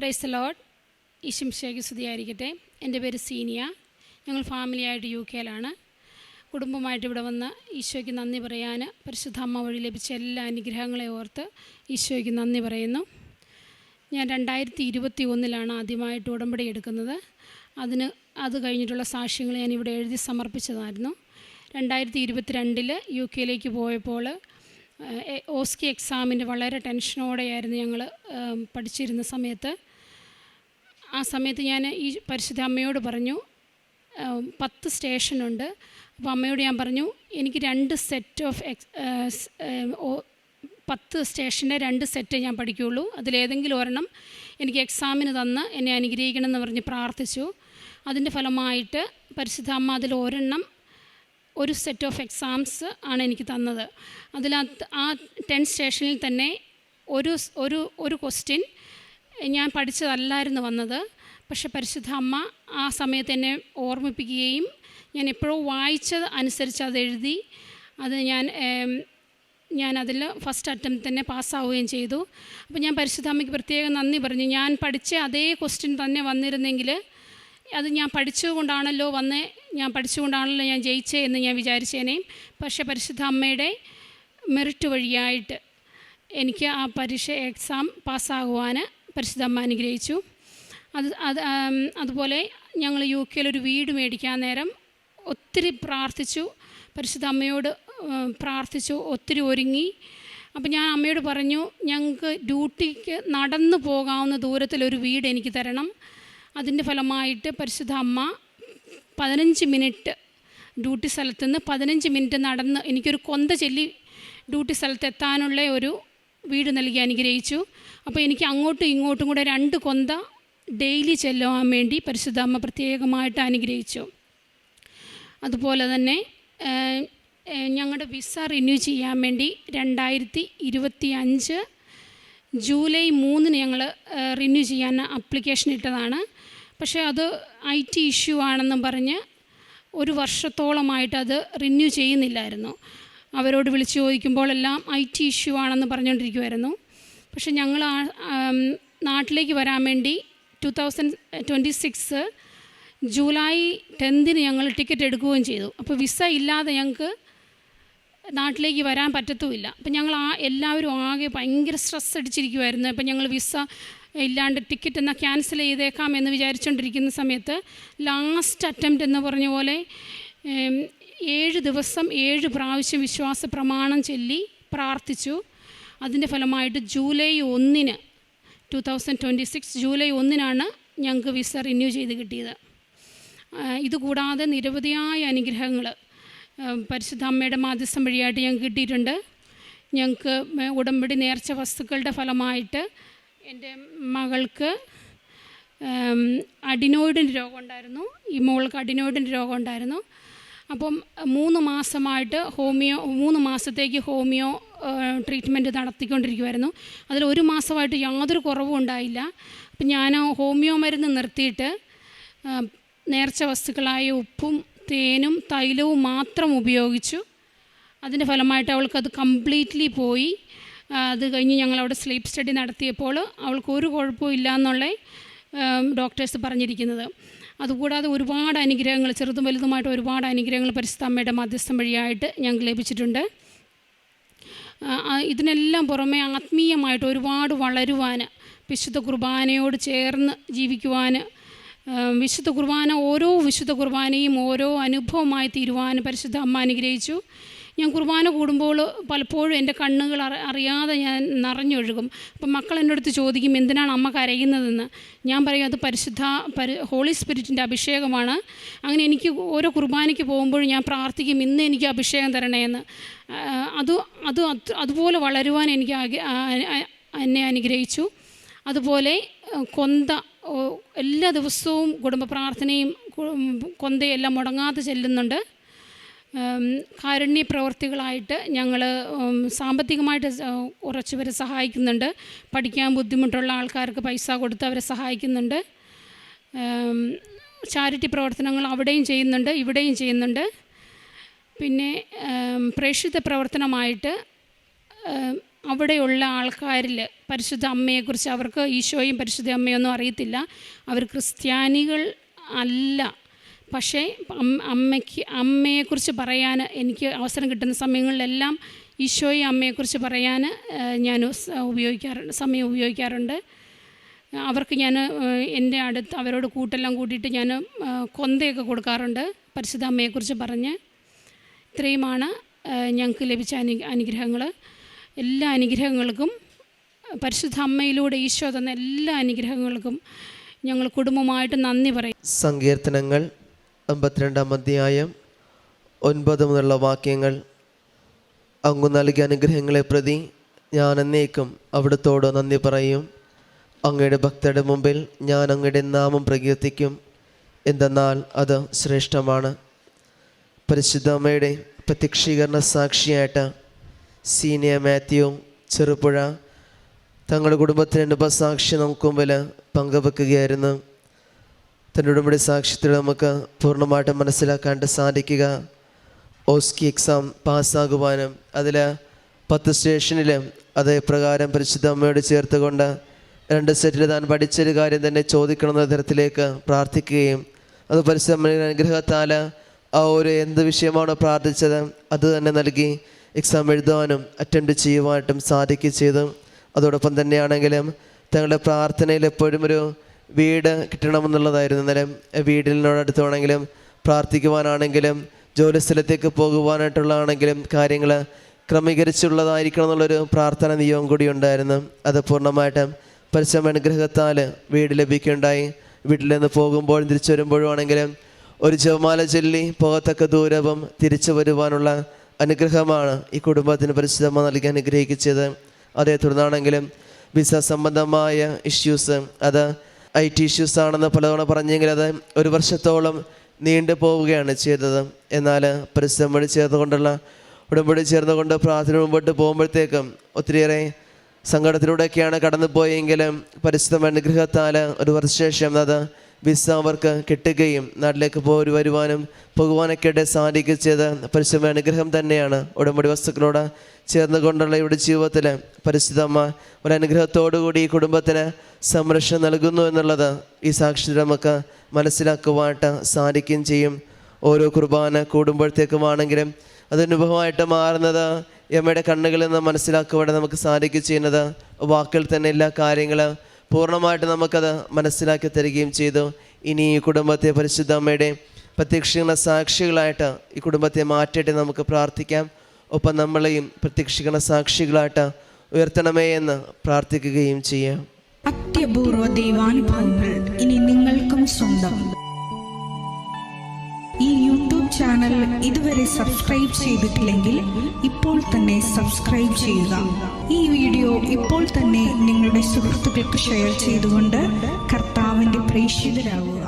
Praise the Lord. ഈശോമിശിഹായ്ക്ക് സ്തുതിയായിരിക്കട്ടെ. എൻ്റെ പേര് സീനിയ. ഞങ്ങൾ ഫാമിലിയായിട്ട് UK-ലാണ്. കുടുംബമായിട്ട് ഇവിടെ വന്ന് ഈശോയ്ക്ക് നന്ദി പറയാൻ പരിശുദ്ധ അമ്മ വഴി ലഭിച്ച എല്ലാ അനുഗ്രഹങ്ങളെ ഓർത്ത് ഈശോയ്ക്ക് നന്ദി പറയുന്നു. ഞാൻ 2021 ആദ്യമായിട്ട് ഉടമ്പടി എടുക്കുന്നത്. അത് കഴിഞ്ഞിട്ടുള്ള സാക്ഷ്യങ്ങൾ ഞാൻ ഇവിടെ എഴുതി സമർപ്പിച്ചതായിരുന്നു. 2022 UK-ലേക്ക് പോയപ്പോൾ OSCE എക്സാമിൻ്റെ വളരെ ടെൻഷനോടെയായിരുന്നു ഞങ്ങൾ പഠിച്ചിരുന്ന സമയത്ത്. ആ സമയത്ത് ഞാൻ ഈ പരിശുദ്ധ അമ്മയോട് പറഞ്ഞു 10 സ്റ്റേഷനുണ്ട്. അപ്പോൾ അമ്മയോട് ഞാൻ പറഞ്ഞു എനിക്ക് 2 സെറ്റ് ഓഫ് 10 സ്റ്റേഷൻ്റെ 2 സെറ്റ് ഞാൻ പഠിക്കുകയുള്ളൂ. അതിലേതെങ്കിലും ഒരെണ്ണം എനിക്ക് എക്സാമിന് തന്ന് എന്നെ അനുഗ്രഹിക്കണം എന്ന് പറഞ്ഞ് പ്രാർത്ഥിച്ചു. അതിൻ്റെ ഫലമായിട്ട് പരിശുദ്ധ അമ്മ അതിൽ ഒരു സെറ്റ് ഓഫ് എക്സാംസ് ആണ് എനിക്ക് തന്നത്. ആ 10 സ്റ്റേഷനിൽ തന്നെ ഒരു ക്വസ്റ്റ്യൻ ഞാൻ പഠിച്ചതല്ലായിരുന്നു വന്നത്. പക്ഷെ പരിശുദ്ധ അമ്മ ആ സമയത്ത് എന്നെ ഓർമ്മിപ്പിക്കുകയും ഞാൻ എപ്പോഴോ വായിച്ചത് അനുസരിച്ച് അതെഴുതി ഞാൻ അതിൽ ഫസ്റ്റ് അറ്റംപ്റ്റ് തന്നെ പാസ്സാവുകയും ചെയ്തു. അപ്പോൾ ഞാൻ പരിശുദ്ധ അമ്മയ്ക്ക് പ്രത്യേകം നന്ദി പറഞ്ഞു. ഞാൻ പഠിച്ച അതേ ക്വസ്റ്റ്യൻ തന്നെ വന്നിരുന്നെങ്കിൽ അത് ഞാൻ പഠിച്ചുകൊണ്ടാണല്ലോ ഞാൻ ജയിച്ചേ എന്ന് ഞാൻ വിചാരിച്ചേനേയും. പക്ഷേ പരിശുദ്ധ അമ്മയുടെ മെറിറ്റ് വഴിയായിട്ട് എനിക്ക് ആ എക്സാം പാസ്സാകുവാൻ പരിശുദ്ധ അമ്മ അനുഗ്രഹിച്ചു. അതുപോലെ ഞങ്ങൾ UK-യിൽ വീട് മേടിക്കാൻ നേരം ഒത്തിരി പ്രാർത്ഥിച്ചു, പരിശുദ്ധ അമ്മയോട് പ്രാർത്ഥിച്ചു, ഒത്തിരി ഒരുങ്ങി. അപ്പം ഞാൻ അമ്മയോട് പറഞ്ഞു, ഞങ്ങൾക്ക് ഡ്യൂട്ടിക്ക് നടന്നു പോകാവുന്ന ദൂരത്തിലൊരു വീട് എനിക്ക് തരണം. അതിൻ്റെ ഫലമായിട്ട് പരിശുദ്ധ അമ്മ 15 മിനിറ്റ് ഡ്യൂട്ടി സ്ഥലത്ത് നിന്ന് 15 മിനിറ്റ് നടന്ന് എനിക്കൊരു കൊന്ത ചൊല്ലി ഡ്യൂട്ടി സ്ഥലത്ത് എത്താനുള്ള ഒരു വീട് നൽകി അനുഗ്രഹിച്ചു. അപ്പോൾ എനിക്ക് അങ്ങോട്ടും ഇങ്ങോട്ടും കൂടെ 2 കൊന്ത ഡെയിലി ചെല്ലുവാൻ വേണ്ടി പരിശുദ്ധ അമ്മ പ്രത്യേകമായിട്ട് അനുഗ്രഹിച്ചു. അതുപോലെ തന്നെ ഞങ്ങളുടെ വിസ റിന്യൂ ചെയ്യാൻ വേണ്ടി 2025 ജൂലൈ 3 ഞങ്ങൾ റിന്യൂ ചെയ്യാൻ ആപ്ലിക്കേഷൻ ഇട്ടതാണ്. പക്ഷേ അത് IT ഇഷ്യൂ ആണെന്നും പറഞ്ഞ് 1 വർഷത്തോളമായിട്ട് അത് റിന്യൂ ചെയ്യുന്നില്ലായിരുന്നു. അവരോട് വിളിച്ച് ചോദിക്കുമ്പോഴെല്ലാം IT ഇഷ്യൂ ആണെന്ന് പറഞ്ഞുകൊണ്ടിരിക്കുമായിരുന്നു. പക്ഷെ ഞങ്ങൾ നാട്ടിലേക്ക് വരാൻ വേണ്ടി 2026 ജൂലൈ 10 ഞങ്ങൾ ടിക്കറ്റ് എടുക്കുകയും ചെയ്തു. അപ്പോൾ വിസ ഇല്ലാതെ ഞങ്ങൾക്ക് നാട്ടിലേക്ക് വരാൻ പറ്റത്തുമില്ല. അപ്പം ഞങ്ങൾ എല്ലാവരും ആകെ ഭയങ്കര സ്ട്രെസ് അടിച്ചിരിക്കുമായിരുന്നു. അപ്പം ഞങ്ങൾ വിസ ഇല്ലാണ്ട് ടിക്കറ്റ് എന്നാൽ ക്യാൻസൽ ചെയ്തേക്കാം എന്ന് വിചാരിച്ചുകൊണ്ടിരിക്കുന്ന സമയത്ത് ലാസ്റ്റ് അറ്റംപ്റ്റ് എന്ന് പറഞ്ഞ പോലെ 7 ദിവസം 7 പ്രാവശ്യം വിശ്വാസ പ്രമാണം ചൊല്ലി പ്രാർത്ഥിച്ചു. അതിൻ്റെ ഫലമായിട്ട് ജൂലൈ 1 2026 ജൂലൈ 1 ഞങ്ങൾക്ക് വിസ റിന്യൂ ചെയ്ത് കിട്ടിയത്. ഇതുകൂടാതെ നിരവധിയായ അനുഗ്രഹങ്ങൾ പരിശുദ്ധ അമ്മയുടെ മാധ്യസ്ഥം വഴിയായിട്ട് ഞങ്ങൾക്ക് കിട്ടിയിട്ടുണ്ട്. ഞങ്ങൾക്ക് ഉടമ്പടി നേർച്ച വസ്തുക്കളുടെ ഫലമായിട്ട് എൻ്റെ മകൾക്ക് അഡിനോയിഡിൻ്റെ രോഗം ഉണ്ടായിരുന്നു. ഈ മോൾക്ക് അഡിനോയിഡിൻ്റെ രോഗം ഉണ്ടായിരുന്നു. അപ്പം 3 മാസമായിട്ട് 3 മാസത്തേക്ക് ഹോമിയോ ട്രീറ്റ്മെൻറ്റ് നടത്തിക്കൊണ്ടിരിക്കുമായിരുന്നു. അതിൽ 1 മാസമായിട്ട് യാതൊരു കുറവും ഉണ്ടായില്ല. അപ്പം ഞാൻ ഹോമിയോ മരുന്ന് നിർത്തിയിട്ട് നേർച്ച വസ്തുക്കളായ ഉപ്പും തേനും തൈലവും മാത്രം ഉപയോഗിച്ചു. അതിൻ്റെ ഫലമായിട്ട് അവൾക്കത് കംപ്ലീറ്റ്ലി പോയി. അത് കഴിഞ്ഞ് ഞങ്ങളവിടെ സ്ലീപ്പ് സ്റ്റഡി നടത്തിയപ്പോൾ അവൾക്ക് ഒരു കുഴപ്പവും ഇല്ല എന്നുള്ള ഡോക്ടേഴ്സ് പറഞ്ഞിരിക്കുന്നത്. അതുകൂടാതെ ഒരുപാട് അനുഗ്രഹങ്ങൾ, ചെറുതും വലുതുമായിട്ട് ഒരുപാട് അനുഗ്രഹങ്ങൾ പരിശുദ്ധ അമ്മയുടെ മധ്യസ്ഥം വഴിയായിട്ട് ഞങ്ങൾക്ക് ലഭിച്ചിട്ടുണ്ട്. ഇതിനെല്ലാം പുറമെ ആത്മീയമായിട്ട് ഒരുപാട് വളരുവാൻ, വിശുദ്ധ കുർബാനയോട് ചേർന്ന് ജീവിക്കുവാൻ, വിശുദ്ധ കുർബാന ഓരോ വിശുദ്ധ കുർബാനയും ഓരോ അനുഭവമായി തീരുവാൻ പരിശുദ്ധ അമ്മ അനുഗ്രഹിച്ചു. ഞാൻ കുർബാന കൂടുമ്പോൾ പലപ്പോഴും എൻ്റെ കണ്ണുകൾ അറിയാതെ ഞാൻ നിറഞ്ഞൊഴുകും. അപ്പം മക്കൾ എൻ്റെ അടുത്ത് ചോദിക്കും, എന്തിനാണ് അമ്മ കരയുന്നതെന്ന്. ഞാൻ പറയും, അത് ഹോളി സ്പിരിറ്റിൻ്റെ അഭിഷേകമാണ്. അങ്ങനെ എനിക്ക് ഓരോ കുർബാനയ്ക്ക് പോകുമ്പോഴും ഞാൻ പ്രാർത്ഥിക്കും, ഇന്ന് എനിക്ക് അഭിഷേകം തരണേന്ന്. അതുപോലെ വളരുവാൻ എന്നെ അനുഗ്രഹിച്ചു. അതുപോലെ എല്ലാ ദിവസവും കുടുംബ പ്രാർത്ഥനയും കൊന്തയെല്ലാം മുടങ്ങാതെ ചെല്ലുന്നുണ്ട്. കാരുണ്യ പ്രവർത്തികളായിട്ട് ഞങ്ങൾ സാമ്പത്തികമായിട്ട് കുറച്ചുപേരെ സഹായിക്കുന്നുണ്ട്. പഠിക്കാൻ ബുദ്ധിമുട്ടുള്ള ആൾക്കാർക്ക് പൈസ കൊടുത്ത് അവരെ സഹായിക്കുന്നുണ്ട്. ചാരിറ്റി പ്രവർത്തനങ്ങൾ അവിടെയും ചെയ്യുന്നുണ്ട്, ഇവിടെയും ചെയ്യുന്നുണ്ട്. പിന്നെ പ്രേക്ഷിത പ്രവർത്തനമായിട്ട് അവിടെയുള്ള ആൾക്കാരിൽ പരിശുദ്ധ അമ്മയെക്കുറിച്ച് അവർക്ക് ഈശോയും പരിശുദ്ധ അമ്മയൊന്നും അറിയത്തില്ല. അവർ ക്രിസ്ത്യാനികൾ അല്ല. പക്ഷേ അമ്മയെക്കുറിച്ച് പറയാൻ എനിക്ക് അവസരം കിട്ടുന്ന സമയങ്ങളിലെല്ലാം ഈശോയും അമ്മയെക്കുറിച്ച് പറയാൻ ഞാൻ സമയം ഉപയോഗിക്കാറുണ്ട്. അവർക്ക് ഞാൻ എൻ്റെ അടുത്ത് അവരോട് കൂട്ടെല്ലാം കൂട്ടിയിട്ട് ഞാൻ കൊന്തയൊക്കെ കൊടുക്കാറുണ്ട് പരിശുദ്ധ അമ്മയെക്കുറിച്ച് പറഞ്ഞ്. ഇത്രയുമാണ് ഞങ്ങൾക്ക് ലഭിച്ച അനുഗ്രഹങ്ങൾ. എല്ലാ അനുഗ്രഹങ്ങൾക്കും പരിശുദ്ധ അമ്മയിലൂടെ ഈശോ തന്ന എല്ലാ അനുഗ്രഹങ്ങൾക്കും ഞങ്ങൾ കുടുംബമായിട്ട് നന്ദി പറയും. സങ്കീർത്തനങ്ങൾ 52-ാം അധ്യായം 9 മുതലുള്ള വാക്യങ്ങൾ. അങ്ങ് നൽകിയ അനുഗ്രഹങ്ങളെ പ്രതി ഞാൻ എന്നേക്കും അവിടുത്തോട് നന്ദി പറയും. അങ്ങയുടെ ഭക്തരുടെ മുമ്പിൽ ഞാൻ അങ്ങയുടെ നാമം പ്രകീർത്തിക്കും, എന്തെന്നാൽ അത് ശ്രേഷ്ഠമാണ്. പരിശുദ്ധ അമ്മയുടെ പ്രത്യക്ഷീകരണ സാക്ഷിയായിട്ട് സീനിയ മാത്യു ചെറുപുഴ തങ്ങളുടെ കുടുംബത്തിൻ്റെ ഉപസാക്ഷി നമുക്ക് മുമ്പിൽ പങ്കുവെക്കുകയായിരുന്നു. തൻ്റെ ഉടമ്പടി സാക്ഷ്യത്തിൽ നമുക്ക് പൂർണ്ണമായിട്ടും മനസ്സിലാക്കാണ്ട് സാധിക്കുക. ഓസ്കി എക്സാം പാസ്സാകുവാനും അതിൽ 10 സ്റ്റേഷനിൽ അതേ പ്രകാരം പരിശുദ്ധ അമ്മയോട് ചേർത്തുകൊണ്ട് 2 സെറ്റിൽ താൻ പഠിച്ചൊരു കാര്യം തന്നെ ചോദിക്കണമെന്ന തരത്തിലേക്ക് പ്രാർത്ഥിക്കുകയും അത് പരിശുദ്ധ അമ്മയുടെ അനുഗ്രഹത്താൽ ആ ഒരു എന്ത് വിഷയമാണോ പ്രാർത്ഥിച്ചത് അത് തന്നെ നൽകി എക്സാം എഴുതാനും അറ്റൻഡ് ചെയ്യുവാനായിട്ടും സാധിക്കുകയും ചെയ്തു. അതോടൊപ്പം തന്നെയാണെങ്കിലും തങ്ങളുടെ പ്രാർത്ഥനയിൽ എപ്പോഴും ഒരു വീട് കിട്ടണമെന്നുള്ളതായിരുന്നു. അന്നേരം വീടിനോടടുത്താണെങ്കിലും പ്രാർത്ഥിക്കുവാനാണെങ്കിലും ജോലി സ്ഥലത്തേക്ക് പോകുവാനായിട്ടുള്ളതാണെങ്കിലും കാര്യങ്ങൾ ക്രമീകരിച്ചുള്ളതായിരിക്കണം എന്നുള്ളൊരു പ്രാർത്ഥന നിയോഗം കൂടി ഉണ്ടായിരുന്നു. അത് പൂർണ്ണമായിട്ടും പരിശുദ്ധ അനുഗ്രഹത്താൽ വീട് ലഭിക്കുകയുണ്ടായി. വീട്ടിൽ നിന്ന് പോകുമ്പോൾ തിരിച്ചു വരുമ്പോഴും ആണെങ്കിലും ഒരു ജപമാല ചൊല്ലി പോകത്തക്ക ദൂരവും തിരിച്ചു വരുവാനുള്ള അനുഗ്രഹമാണ് ഈ കുടുംബത്തിന് പരിശുദ്ധമ്മ നൽകി അനുഗ്രഹിച്ചത്. അതേ തുടർന്നാണെങ്കിലും വിസ സംബന്ധമായ ഇഷ്യൂസ്, അത് IT ഇഷ്യൂസ് ആണെന്ന് പലതവണ പറഞ്ഞെങ്കിൽ അത് 1 വർഷത്തോളം നീണ്ടു പോവുകയാണ് ചെയ്തത്. എന്നാൽ പരിശുദ്ധമ്മയോട് ചേർന്നുകൊണ്ടുള്ള ഉടമ്പടി ചേർന്നുകൊണ്ട് പ്രാർത്ഥന മുമ്പോട്ട് പോകുമ്പോഴത്തേക്കും ഒത്തിരിയേറെ സങ്കടത്തിലൂടെയൊക്കെയാണ് കടന്നു പോയെങ്കിലും പരിശുദ്ധ അനുഗ്രഹത്താൽ 1 വർഷശേഷം അത് വിസ അവർക്ക് കിട്ടുകയും നാട്ടിലേക്ക് വരുവാനും പോകുവാനൊക്കെ സാധിച്ചത് പരിശുദ്ധ അനുഗ്രഹം തന്നെയാണ്. ഉടമ്പടി വസ്തുക്കളോട് ചേർന്നുകൊണ്ടുള്ള ഇവിടെ ജീവിതത്തിൽ പരിശുദ്ധമ്മ ഒരു അനുഗ്രഹത്തോടുകൂടി ഈ കുടുംബത്തിന് സംരക്ഷണം നൽകുന്നു എന്നുള്ളത് ഈ സാക്ഷ്യത്തിൽ നമുക്ക് മനസ്സിലാക്കുവാനായിട്ട് സാധിക്കുകയും ചെയ്യും. ഓരോ കുർബാന കൂടുമ്പോഴത്തേക്കുമാണെങ്കിലും അതനുഭവമായിട്ട് മാറുന്നത് അമ്മയുടെ കണ്ണുകളിൽ നിന്ന് മനസ്സിലാക്കുവാനായിട്ട് നമുക്ക് സാധിക്കുകയും ചെയ്യുന്നത് വാക്കുകൾ തന്നെ എല്ലാ കാര്യങ്ങളും പൂർണ്ണമായിട്ട് നമുക്കത് മനസ്സിലാക്കി തരികയും ചെയ്തു. ഇനി ഈ കുടുംബത്തെ പരിശുദ്ധ അമ്മയുടെ പ്രത്യക്ഷീകരണ സാക്ഷികളായിട്ട് ഈ കുടുംബത്തെ മാറ്റിയിട്ട് നമുക്ക് പ്രാർത്ഥിക്കാം. ഒപ്പം നമ്മളെയും പ്രത്യക്ഷീകരണ സാക്ഷികളായിട്ട് ഉയർത്തണമേ എന്ന് പ്രാർത്ഥിക്കുകയും ചെയ്യാം. അത്യപൂർവ ദൈവാനുഭവങ്ങൾ ഇനി നിങ്ങൾക്കും സ്വന്തം. ഈ യൂട്യൂബ് ചാനൽ ഇതുവരെ സബ്സ്ക്രൈബ് ചെയ്തിട്ടില്ലെങ്കിൽ ഇപ്പോൾ തന്നെ സബ്സ്ക്രൈബ് ചെയ്യുക. ഈ വീഡിയോ ഇപ്പോൾ തന്നെ നിങ്ങളുടെ സുഹൃത്തുക്കൾക്ക് ഷെയർ ചെയ്തുകൊണ്ട് കർത്താവിൻ്റെ പ്രേക്ഷിതരാകുക.